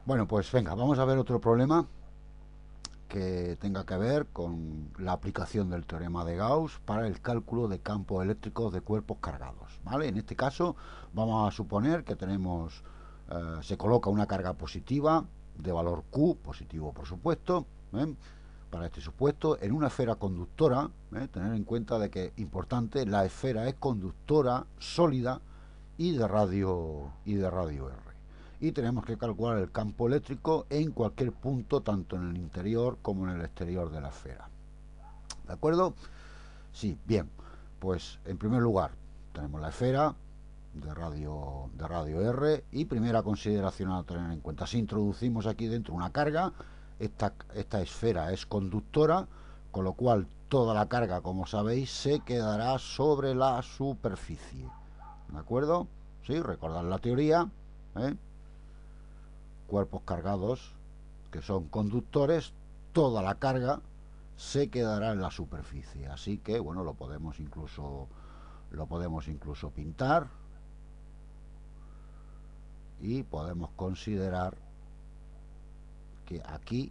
Bueno, pues venga, vamos a ver otro problema que tenga que ver con la aplicación del teorema de Gauss para el cálculo de campos eléctricos de cuerpos cargados, ¿vale? En este caso vamos a suponer que tenemos, se coloca una carga positiva de valor Q, positivo por supuesto, ¿eh? Para este supuesto, en una esfera conductora, tener en cuenta de que, importante, la esfera es conductora sólida y de radio R. Y tenemos que calcular el campo eléctrico en cualquier punto, tanto en el interior como en el exterior de la esfera. ¿De acuerdo? Sí, bien. Pues en primer lugar tenemos la esfera de radio R y primera consideración a tener en cuenta. Si introducimos aquí dentro una carga, esta esfera es conductora, con lo cual toda la carga, como sabéis, se quedará sobre la superficie. ¿De acuerdo? Sí, recordad la teoría. ¿eh? Cuerpos cargados que son conductores, toda la carga se quedará en la superficie. Así que, bueno, lo podemos incluso pintar y podemos considerar que aquí,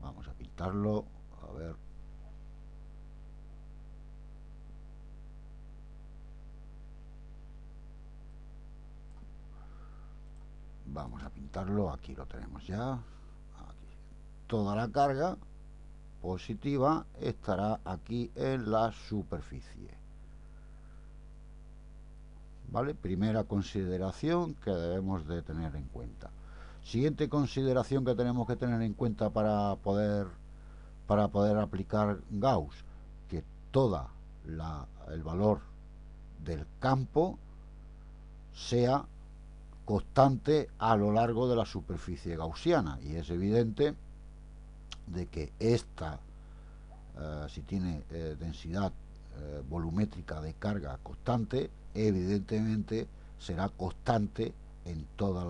vamos a pintarlo, a ver, vamos a pintarlo, aquí lo tenemos ya, aquí. Toda la carga positiva estará aquí en la superficie. ¿Vale? Primera consideración que debemos de tener en cuenta. Siguiente consideración que tenemos que tener en cuenta para poder aplicar Gauss, que toda el valor del campo sea constante a lo largo de la superficie gaussiana, y es evidente de que si tiene densidad volumétrica de carga constante, evidentemente será constante en toda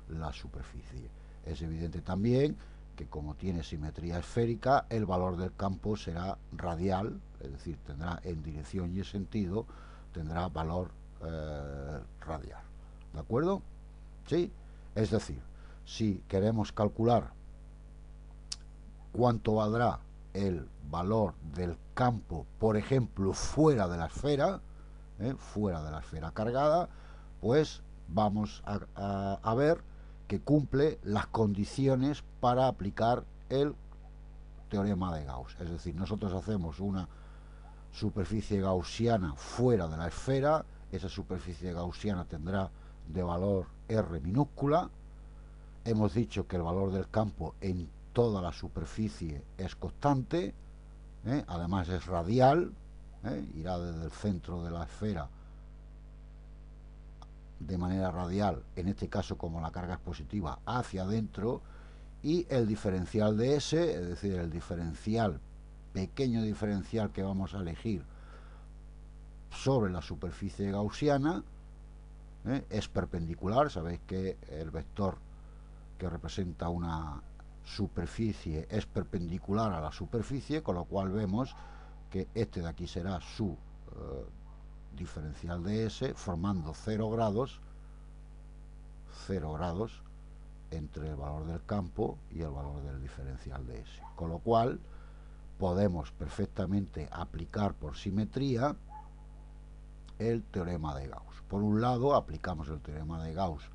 la superficie. Es evidente también que, como tiene simetría esférica, el valor del campo será radial, es decir, tendrá en dirección y en sentido, tendrá valor radial. ¿De acuerdo? ¿Sí? Es decir, si queremos calcular cuánto valdrá el valor del campo, por ejemplo, fuera de la esfera cargada, pues vamos a ver que cumple las condiciones para aplicar el teorema de Gauss. Es decir, nosotros hacemos una superficie gaussiana fuera de la esfera, esa superficie gaussiana tendrá de valor R minúscula. Hemos dicho que el valor del campo en toda la superficie es constante, además es radial, irá desde el centro de la esfera de manera radial, en este caso como la carga es positiva, hacia adentro, y el diferencial de S, es decir, el pequeño diferencial que vamos a elegir sobre la superficie gaussiana, es perpendicular. Sabéis que el vector que representa una superficie es perpendicular a la superficie, con lo cual vemos que este de aquí será su diferencial de S, formando 0 grados entre el valor del campo y el valor del diferencial de S. Con lo cual podemos perfectamente aplicar por simetría el teorema de Gauss. Por un lado, aplicamos el teorema de Gauss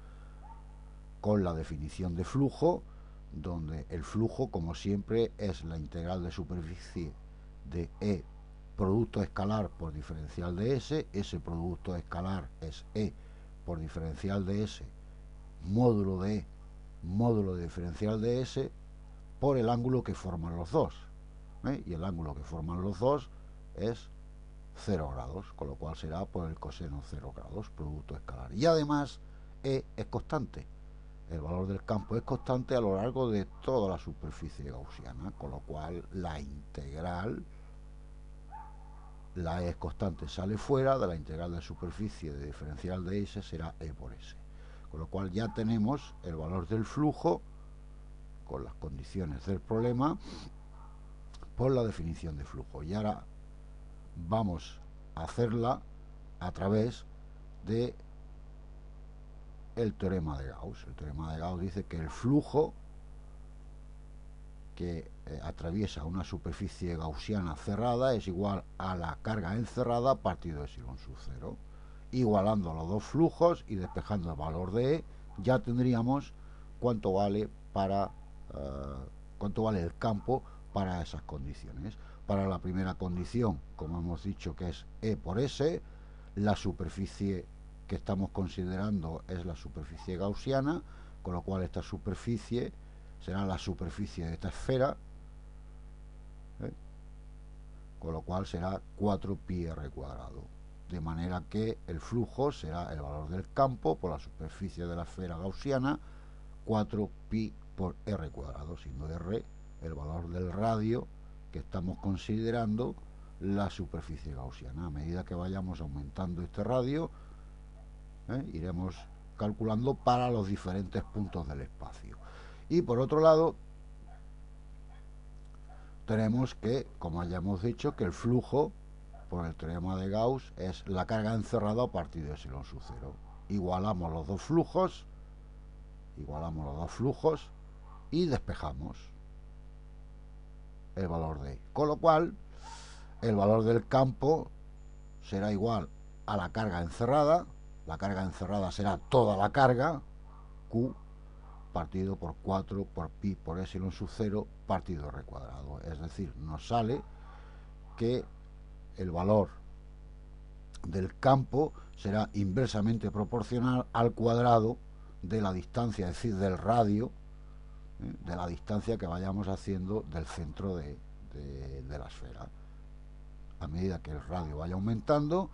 con la definición de flujo, donde el flujo, como siempre, es la integral de superficie de E producto escalar por diferencial de S. Ese producto escalar es E por diferencial de S, módulo de E, módulo de diferencial de S, por el ángulo que forman los dos. Y el ángulo que forman los dos es 0 grados, con lo cual será por el coseno 0 grados, producto escalar. Y además, E es constante. El valor del campo es constante a lo largo de toda la superficie gaussiana, con lo cual la integral, la E es constante, sale fuera de la integral de superficie de diferencial de S, será E por S. Con lo cual ya tenemos el valor del flujo con las condiciones del problema por la definición de flujo. Y ahora vamos a hacerla a través de el teorema de Gauss. El teorema de Gauss dice que el flujo que atraviesa una superficie gaussiana cerrada es igual a la carga encerrada partido epsilon sub 0. Igualando los dos flujos y despejando el valor de E, ya tendríamos cuánto vale cuánto vale el campo para esas condiciones. Para la primera condición, como hemos dicho, que es E por S, la superficie que estamos considerando es la superficie gaussiana, con lo cual esta superficie será la superficie de esta esfera, con lo cual será 4πr cuadrado. De manera que el flujo será el valor del campo por la superficie de la esfera gaussiana, 4pi por r cuadrado, siendo r el valor del radio que estamos considerando la superficie gaussiana. A medida que vayamos aumentando este radio, iremos calculando para los diferentes puntos del espacio. Y por otro lado, tenemos que, como ya hemos dicho, que el flujo por el teorema de Gauss es la carga encerrada a partir de epsilon sub 0. Igualamos los dos flujos y despejamos el valor de E. Con lo cual, el valor del campo será igual a la carga encerrada. La carga encerrada será toda la carga, Q, partido por 4 por pi por epsilon sub 0 partido r cuadrado. Es decir, nos sale que el valor del campo será inversamente proporcional al cuadrado de la distancia, es decir, del radio, de la distancia que vayamos haciendo del centro de la esfera. A medida que el radio vaya aumentando,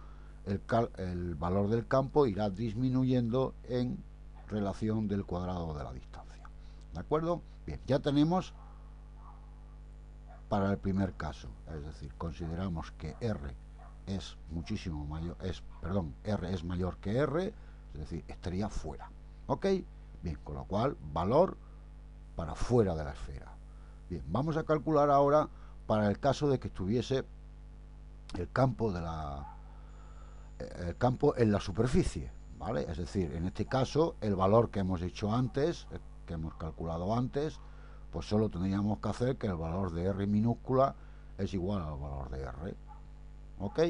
el valor del campo irá disminuyendo en relación del cuadrado de la distancia. ¿De acuerdo? Bien, ya tenemos para el primer caso, es decir, consideramos que R es muchísimo mayor, R es mayor que R, es decir, estaría fuera. ¿Ok? Bien, con lo cual, valor para fuera de la esfera. Bien, vamos a calcular ahora para el caso de que estuviese el campo en la superficie, ¿vale? Es decir, en este caso, el valor que hemos hecho antes, que hemos calculado antes, pues solo tendríamos que hacer que el valor de R minúscula es igual al valor de R. ¿Ok?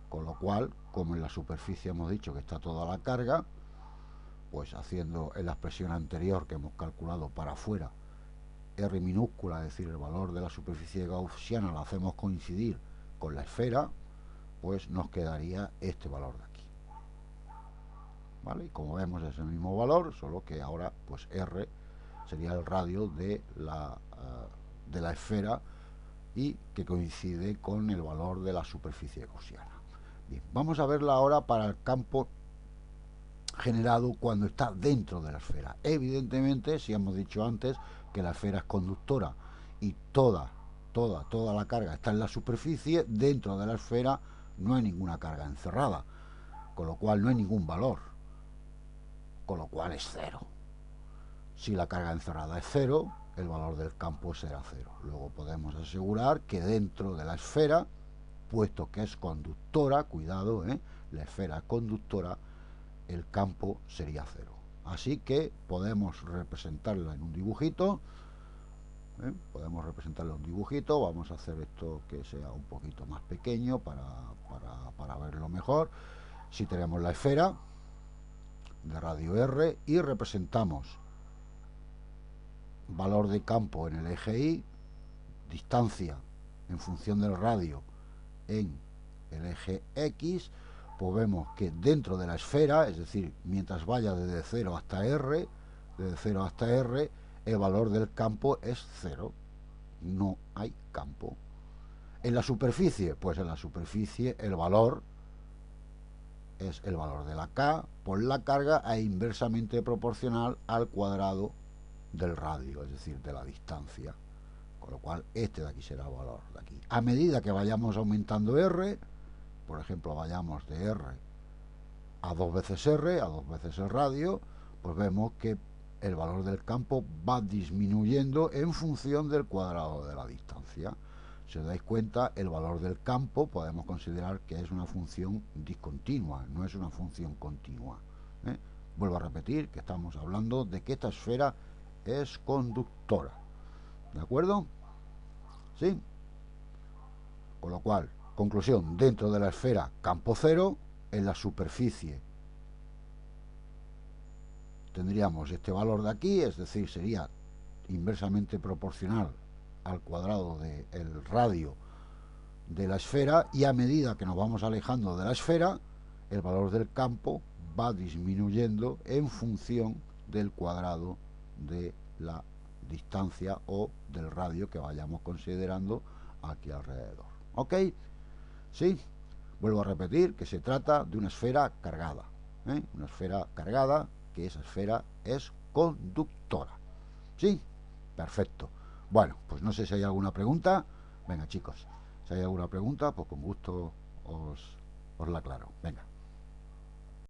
Con lo cual, como en la superficie hemos dicho que está toda la carga, pues haciendo en la expresión anterior que hemos calculado para afuera, R minúscula, es decir, el valor de la superficie gaussiana, la hacemos coincidir con la esfera, pues nos quedaría este valor de aquí. ¿Vale? Y como vemos es el mismo valor, solo que ahora pues R sería el radio de la esfera y que coincide con el valor de la superficie gaussiana. Bien, vamos a verla ahora para el campo generado cuando está dentro de la esfera. Evidentemente, si hemos dicho antes que la esfera es conductora y toda la carga está en la superficie, dentro de la esfera no hay ninguna carga encerrada, con lo cual no hay ningún valor, con lo cual es cero. Si la carga encerrada es cero, el valor del campo será cero. Luego podemos asegurar que dentro de la esfera, puesto que es conductora, cuidado, la esfera es conductora, el campo sería cero. Así que podemos representarla en un dibujito. Vamos a hacer esto que sea un poquito más pequeño para verlo mejor. Si tenemos la esfera de radio R y representamos valor de campo en el eje Y, distancia en función del radio en el eje X, pues vemos que dentro de la esfera, es decir, mientras vaya desde 0 hasta R, el valor del campo es 0. No hay campo. En la superficie, pues en la superficie el valor es el valor de la K por la carga e inversamente proporcional al cuadrado del radio, es decir, de la distancia. Con lo cual, este de aquí será el valor de aquí. A medida que vayamos aumentando R, por ejemplo, vayamos de R a 2 veces R, a 2 veces el radio, pues vemos que el valor del campo va disminuyendo en función del cuadrado de la distancia. Si os dais cuenta, el valor del campo podemos considerar que es una función discontinua, no es una función continua. Vuelvo a repetir que estamos hablando de que esta esfera es conductora. ¿De acuerdo? ¿Sí? Con lo cual, conclusión, dentro de la esfera campo cero, en la superficie tendríamos este valor de aquí, es decir, sería inversamente proporcional al cuadrado del radio de la esfera, y a medida que nos vamos alejando de la esfera, el valor del campo va disminuyendo en función del cuadrado de la distancia o del radio que vayamos considerando aquí alrededor. ¿Ok? ¿Sí? Vuelvo a repetir que se trata de una esfera cargada. Una esfera cargada, que esa esfera es conductora. ¿Sí? Perfecto. Bueno, pues no sé si hay alguna pregunta. Venga, chicos, si hay alguna pregunta, pues con gusto os la aclaro. Venga.